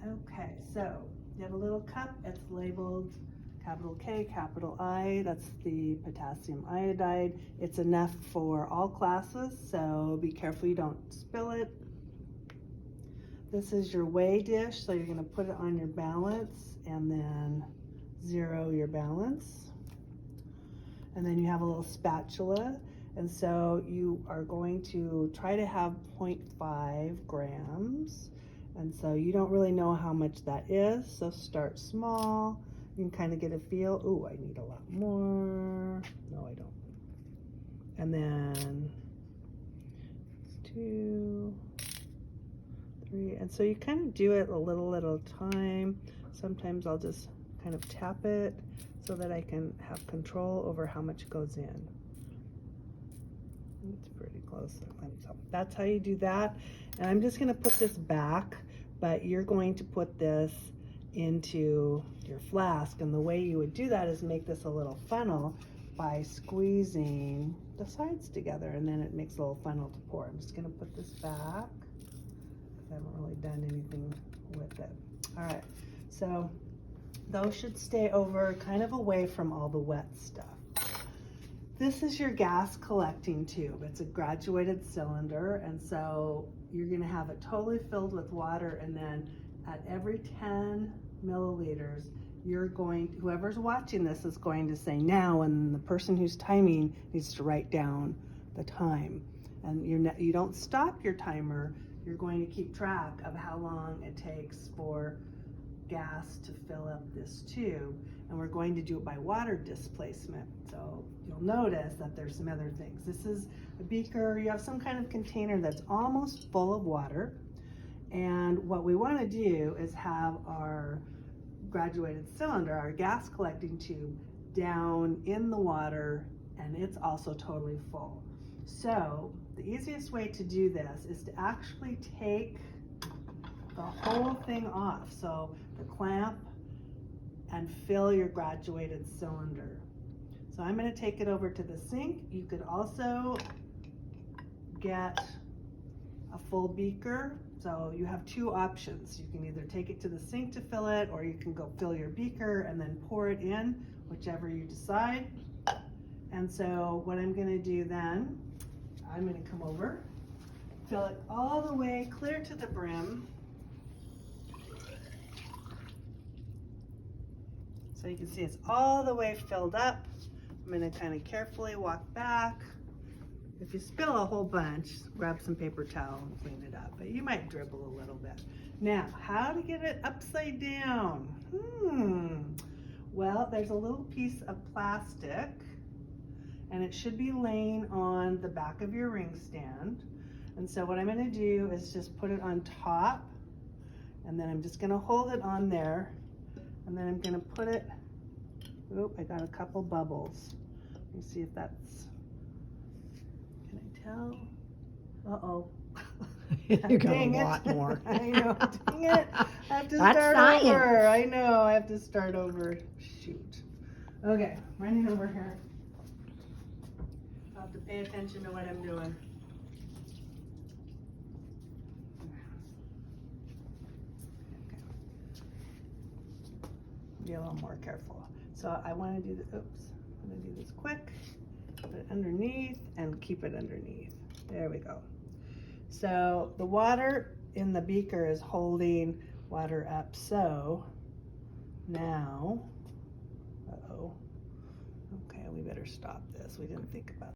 Okay, so you have a little cup. It's labeled capital K, capital I. That's the potassium iodide. It's enough for all classes, so be careful you don't spill it. This is your weigh dish, so you're going to put it on your balance and then zero your balance. And then you have a little spatula, and so you are going to try to have 0.5 grams. And so you don't really know how much that is, so start small. You can kind of get a feel. Ooh, I need a lot more. No, I don't. And then 2, 3, and so you kind of do it a little at a time. Sometimes I'll just kind of tap it so that I can have control over how much goes in. It's pretty close. So that's how you do that. And I'm just going to put this back, but you're going to put this into your flask. And the way you would do that is make this a little funnel by squeezing the sides together, and then it makes a little funnel to pour. I'm just going to put this back because I haven't really done anything with it. All right, so those should stay over kind of away from all the wet stuff. This is your gas collecting tube. It's a graduated cylinder, and so you're going to have it totally filled with water, and then at every 10 milliliters, whoever's watching this is going to say now, and the person who's timing needs to write down the time. And you don't stop your timer. You're going to keep track of how long it takes for gas to fill up this tube, and we're going to do it by water displacement. So you'll notice that there's some other things. This is a beaker. You have some kind of container that's almost full of water, and what we want to do is have our graduated cylinder, our gas collecting tube, down in the water, and it's also totally full. So the easiest way to do this is to actually take the whole thing off, so the clamp, and fill your graduated cylinder. So I'm going to take it over to the sink. You could also get a full beaker. So you have two options. You can either take it to the sink to fill it, or you can go fill your beaker and then pour it in, whichever you decide. And so what I'm going to do then, I'm going to come over, fill it all the way clear to the brim. So you can see it's all the way filled up. I'm going to kind of carefully walk back. If you spill a whole bunch, grab some paper towel and clean it up, but you might dribble a little bit. Now, how to get it upside down? Well, there's a little piece of plastic, and it should be laying on the back of your ring stand. And so what I'm going to do is just put it on top, and then I'm just going to hold it on there, and then I'm going to put it, oop, I got a couple bubbles. Let me see if that's, can I tell? Uh-oh. You got a lot more. I know, dang it. I have to That's start science. over. I know, I have to start over. Shoot. Okay, running over here. I'll have to pay attention to what I'm doing. Okay. Be a little more careful. So I want to do the, oops, I'm going to do this quick. Put it underneath and keep it underneath. There we go. So the water in the beaker is holding water up. So now, uh-oh, okay, we better stop this. We didn't think about